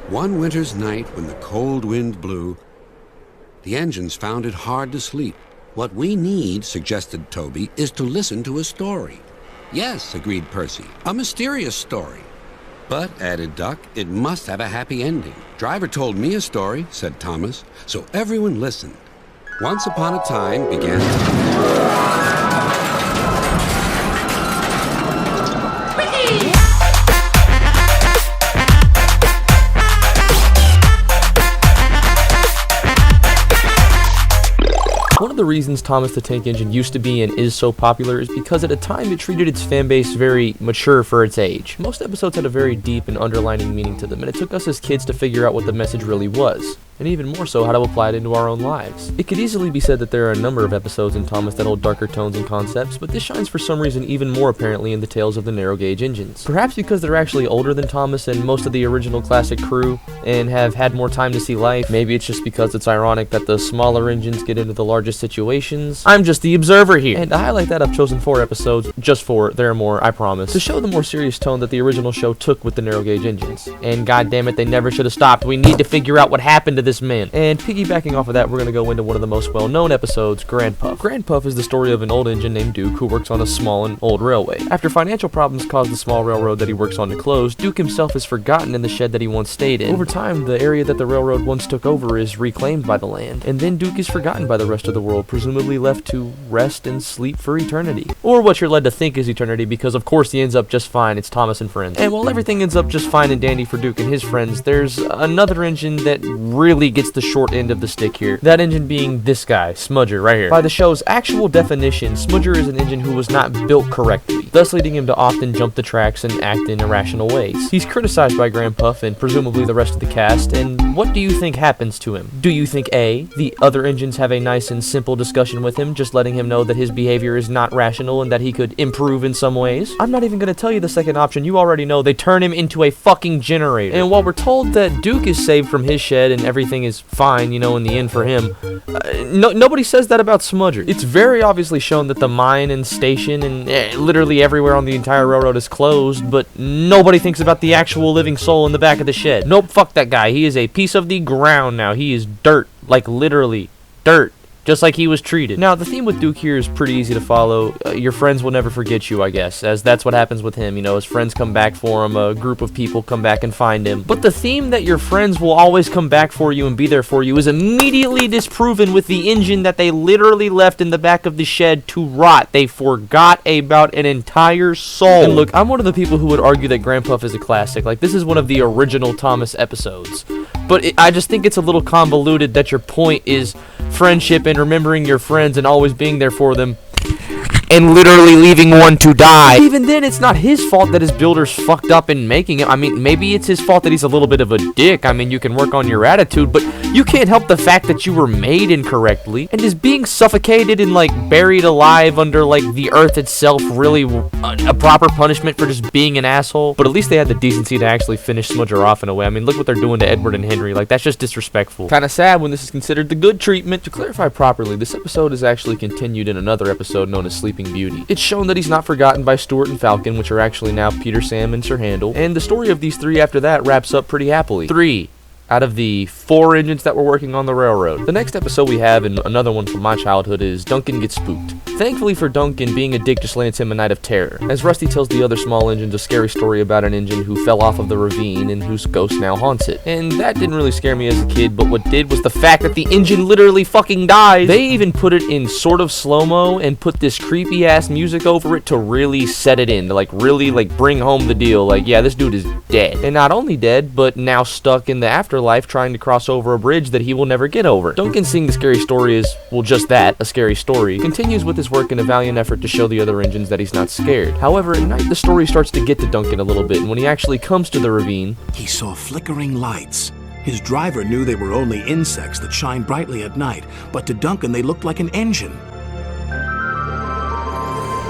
One winter's night when the cold wind blew, the engines found it hard to sleep. What we need, suggested Toby, is to listen to a story. Yes, agreed Percy, a mysterious story. But, added Duck, it must have a happy ending. Driver told me a story, said Thomas, so everyone listened. Once upon a time began One of the reasons Thomas the Tank Engine used to be and is so popular is because at a time it treated its fanbase very mature for its age. Most episodes had a very deep and underlining meaning to them, and it took us as kids to figure out what the message really was, and even more so how to apply it into our own lives. It could easily be said that there are a number of episodes in Thomas that hold darker tones and concepts, but this shines for some reason even more apparently in the tales of the narrow gauge engines. Perhaps because they're actually older than Thomas and most of the original classic crew, and have had more time to see life. Maybe it's just because it's ironic that the smaller engines get into the largest situations. I'm just the observer here. And to highlight that, I've chosen 4 episodes, just 4, there are more, I promise, to show the more serious tone that the original show took with the narrow gauge engines. And goddammit, they never should have stopped. We need to figure out what happened to this man. And piggybacking off of that, we're going to go into one of the most well-known episodes, Grandpuff. Grandpuff is the story of an old engine named Duke who works on a small and old railway. After financial problems cause the small railroad that he works on to close, Duke himself is forgotten in the shed that he once stayed in. Over time, the area that the railroad once took over is reclaimed by the land, and then Duke is forgotten by the rest of the world, presumably left to rest and sleep for eternity. Or what you're led to think is eternity, because of course he ends up just fine, it's Thomas and friends. And while everything ends up just fine and dandy for Duke and his friends, there's another engine that really gets the short end of the stick here. That engine being this guy, Smudger, right here. By the show's actual definition, Smudger is an engine who was not built correctly, thus leading him to often jump the tracks and act in irrational ways. He's criticized by Grandpuff and presumably the rest of the cast, and what do you think happens to him? Do you think A, the other engines have a nice and simple discussion with him, just letting him know that his behavior is not rational and that he could improve in some ways? I'm not even going to tell you the second option, you already know. They turn him into a fucking generator. And while we're told that Duke is saved from his shed and everything is fine, you know, in the end for him, nobody says that about Smudger. It's very obviously shown that the mine and station and literally everywhere on the entire railroad is closed, but nobody thinks about the actual living soul in the back of the shed. Nope, fuck that guy. He is a piece of the ground now. He is dirt. Like literally dirt. Just like he was treated. Now, the theme with Duke here is pretty easy to follow. Your friends will never forget you, I guess, as that's what happens with him. You know, his friends come back for him, a group of people come back and find him. But the theme that your friends will always come back for you and be there for you is immediately disproven with the engine that they literally left in the back of the shed to rot. They forgot about an entire soul. And look, I'm one of the people who would argue that Grandpuff is a classic. Like, this is one of the original Thomas episodes. But I just think it's a little convoluted that your point is friendship and remembering your friends and always being there for them, and literally leaving one to die. Even then, it's not his fault that his builders fucked up in making it. I mean, maybe it's his fault that he's a little bit of a dick. I mean, you can work on your attitude, but you can't help the fact that you were made incorrectly. And is being suffocated and, like, buried alive under, like, the earth itself really a proper punishment for just being an asshole? But at least they had the decency to actually finish Smudger off in a way. I mean, look what they're doing to Edward and Henry. Like, that's just disrespectful. Kinda sad when this is considered the good treatment. To clarify properly, this episode is actually continued in another episode known as Sleeping Beauty. It's shown that he's not forgotten by Stuart and Falcon, which are actually now Peter, Sam, and Sir Handel, and the story of these 3 after that wraps up pretty happily. 3 out of the 4 engines that were working on the railroad. The next episode we have, and another one from my childhood, is Duncan Gets Spooked. Thankfully for Duncan, being a dick just lands him a night of terror, as Rusty tells the other small engines a scary story about an engine who fell off of the ravine and whose ghost now haunts it. And that didn't really scare me as a kid, but what did was the fact that the engine literally fucking dies. They even put it in sort of slow-mo and put this creepy-ass music over it to really set it in, to like really like bring home the deal. Like, yeah, this dude is dead. And not only dead, but now stuck in the afterlife trying to cross over a bridge that he will never get over. Duncan seeing the scary story is, well, just that, a scary story, continues with his work in a valiant effort to show the other engines that he's not scared. However, at night the story starts to get to Duncan a little bit, and when he actually comes to the ravine, he saw flickering lights. His driver knew they were only insects that shine brightly at night, but to Duncan they looked like an engine.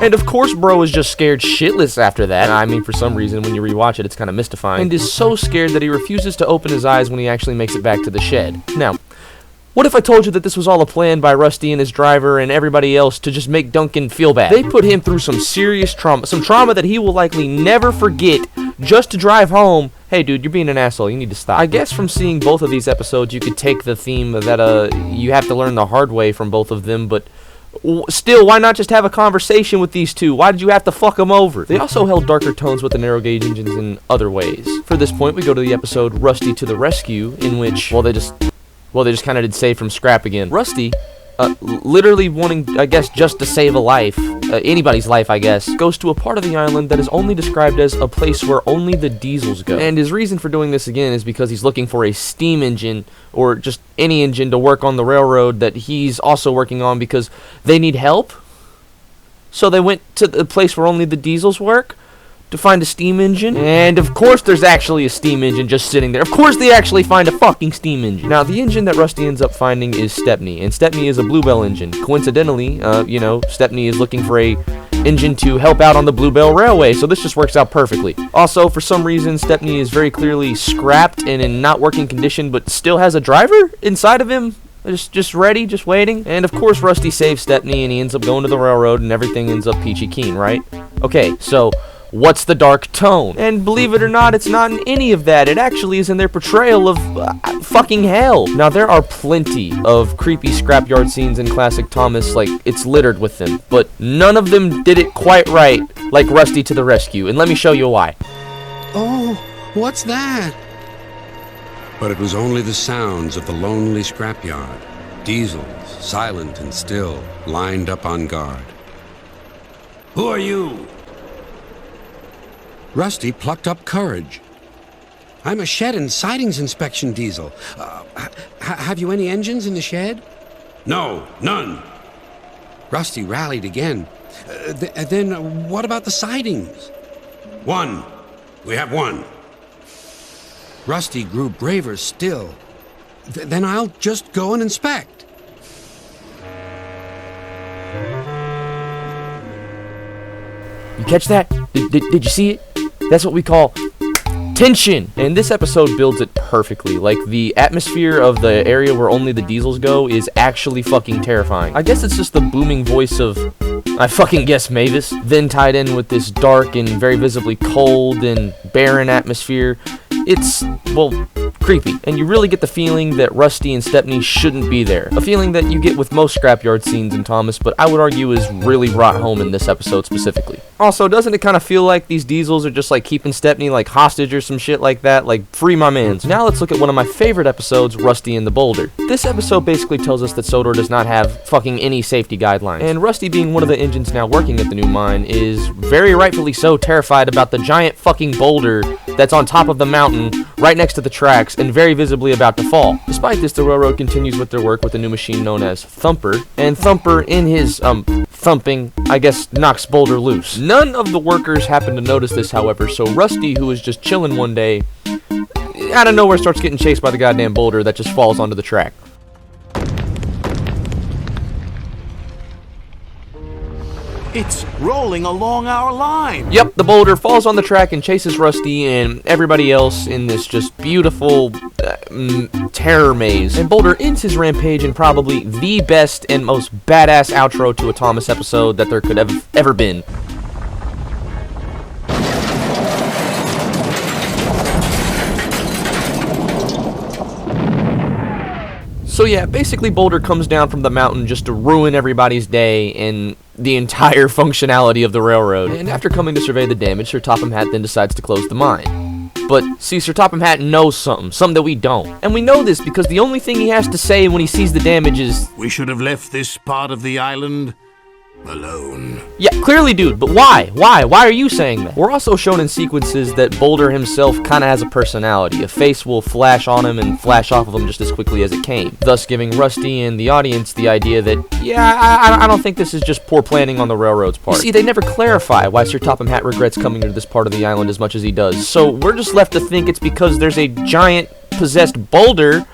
And of course bro is just scared shitless after that. I mean, for some reason when you rewatch it, it's kind of mystifying, and is so scared that he refuses to open his eyes when he actually makes it back to the shed. Now, what if I told you that this was all a plan by Rusty and his driver and everybody else to just make Duncan feel bad? They put him through some serious trauma, some trauma that he will likely never forget, just to drive home, hey dude, you're being an asshole, you need to stop. I guess from seeing both of these episodes, you could take the theme that you have to learn the hard way from both of them, but still, why not just have a conversation with these two? Why did you have to fuck them over? They also held darker tones with the narrow gauge engines in other ways. For this point, we go to the episode Rusty to the Rescue, in which, they just kind of did save from scrap again. Rusty, literally wanting, I guess, just to save a life, anybody's life, I guess, goes to a part of the island that is only described as a place where only the diesels go. And his reason for doing this again is because he's looking for a steam engine, or just any engine to work on the railroad that he's also working on because they need help. So they went to the place where only the diesels work to find a steam engine, and of course there's actually a steam engine just sitting there. Of course they actually find a fucking steam engine. Now, the engine that Rusty ends up finding is Stepney, and Stepney is a Bluebell engine. Coincidentally, Stepney is looking for a engine to help out on the Bluebell Railway, so this just works out perfectly. Also, for some reason, Stepney is very clearly scrapped and in not working condition, but still has a driver inside of him, just ready, just waiting. And of course, Rusty saves Stepney, and he ends up going to the railroad, and everything ends up peachy keen, right? Okay, so what's the dark tone? And believe it or not, it's not in any of that. It actually is in their portrayal of fucking hell. Now, there are plenty of creepy scrapyard scenes in classic Thomas, like, it's littered with them, but none of them did it quite right like Rusty to the Rescue, and let me show you why. Oh, what's that? But it was only the sounds of the lonely scrapyard. Diesels, silent and still, lined up on guard. Who are you? Rusty plucked up courage. I'm a shed and sidings inspection diesel. Have you any engines in the shed? No, none. Rusty rallied again. Then what about the sidings? One. We have one. Rusty grew braver still. Then I'll just go and inspect. You catch that? Did you see it? That's what we call tension. And this episode builds it perfectly. Like, the atmosphere of the area where only the diesels go is actually fucking terrifying. I guess it's just the booming voice of, I fucking guess, Mavis, then tied in with this dark and very visibly cold and barren atmosphere. It's, well, creepy, and you really get the feeling that Rusty and Stepney shouldn't be there. A feeling that you get with most scrapyard scenes in Thomas, but I would argue is really brought home in this episode specifically. Also, doesn't it kind of feel like these diesels are just like keeping Stepney like hostage or some shit like that? Like, free my mans. Now let's look at one of my favorite episodes, Rusty and the Boulder. This episode basically tells us that Sodor does not have fucking any safety guidelines, and Rusty, being one of the engines now working at the new mine, is very rightfully so terrified about the giant fucking boulder that's on top of the mountain right next to the tracks and very visibly about to fall. Despite this, the railroad continues with their work with a new machine known as Thumper, and Thumper, in his thumping, I guess, knocks Boulder loose. None of the workers happen to notice this, however, so Rusty, who is just chilling one day, out of nowhere starts getting chased by the goddamn boulder that just falls onto the track. It's rolling along our line. Yep, the boulder falls on the track and chases Rusty and everybody else in this just beautiful terror maze. And Boulder ends his rampage in probably the best and most badass outro to a Thomas episode that there could have ever been. So yeah, basically Boulder comes down from the mountain just to ruin everybody's day and the entire functionality of the railroad. And after coming to survey the damage, Sir Topham Hatt then decides to close the mine. But see, Sir Topham Hatt knows something that we don't. And we know this because the only thing he has to say when he sees the damage is, We should have left this part of the island alone. yeah, clearly, dude, but why? Why are you saying that? We're also shown in sequences that Boulder himself kind of has a personality. A face will flash on him and flash off of him just as quickly as it came, thus giving Rusty and the audience the idea that, yeah, I don't think this is just poor planning on the railroad's part. You see, they never clarify why Sir Topham Hatt regrets coming to this part of the island as much as he does, so we're just left to think it's because there's a giant possessed boulder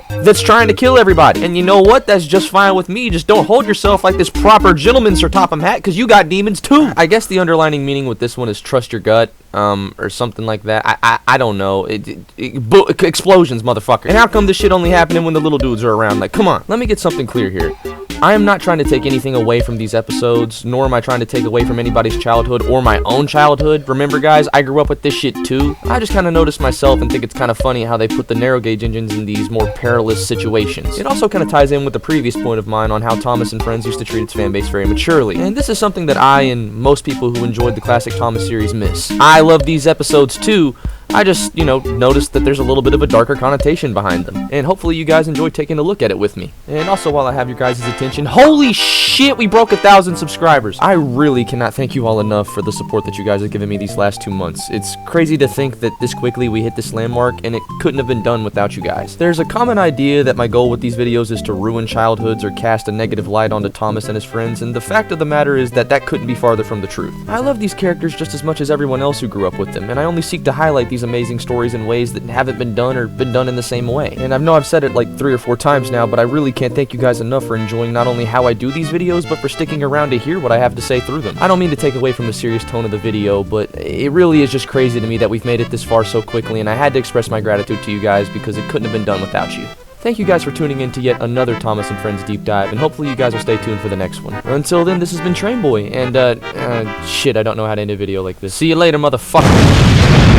that's trying to kill everybody. And you know what? That's just fine with me. Just don't hold yourself like this proper gentleman, Sir Topham Hatt, because you got demons too. I guess the underlining meaning with this one is trust your gut, or something like that. I don't know. Explosions, motherfucker. And how come this shit only happening when the little dudes are around? Like, come on. Let me get something clear here. I am not trying to take anything away from these episodes, nor am I trying to take away from anybody's childhood or my own childhood. Remember, guys, I grew up with this shit too. I just kind of noticed myself and think it's kind of funny how they put the narrow gauge engines in these more perilous situations. It also kind of ties in with the previous point of mine on how Thomas and Friends used to treat its fan base very maturely. And this is something that I and most people who enjoyed the classic Thomas series miss. I love these episodes too. I just, noticed that there's a little bit of a darker connotation behind them. And hopefully you guys enjoy taking a look at it with me. And also, while I have your guys' attention, holy shit, we broke 1,000 subscribers. I really cannot thank you all enough for the support that you guys have given me these last 2 months. It's crazy to think that this quickly we hit this landmark, and it couldn't have been done without you guys. There's a common idea that my goal with these videos is to ruin childhoods or cast a negative light onto Thomas and his friends, and the fact of the matter is that couldn't be farther from the truth. I love these characters just as much as everyone else who grew up with them, and I only seek to highlight these amazing stories in ways that haven't been done or been done in the same way. And I know I've said it like 3 or 4 times now, but I really can't thank you guys enough for enjoying not only how I do these videos, but for sticking around to hear what I have to say through them. I don't mean to take away from the serious tone of the video, but it really is just crazy to me that we've made it this far so quickly, and I had to express my gratitude to you guys because it couldn't have been done without you. Thank you guys for tuning in to yet another Thomas and Friends deep dive, and hopefully you guys will stay tuned for the next one. Until then, this has been Trainboy, and shit, I don't know how to end a video like this. See you later, motherfucker.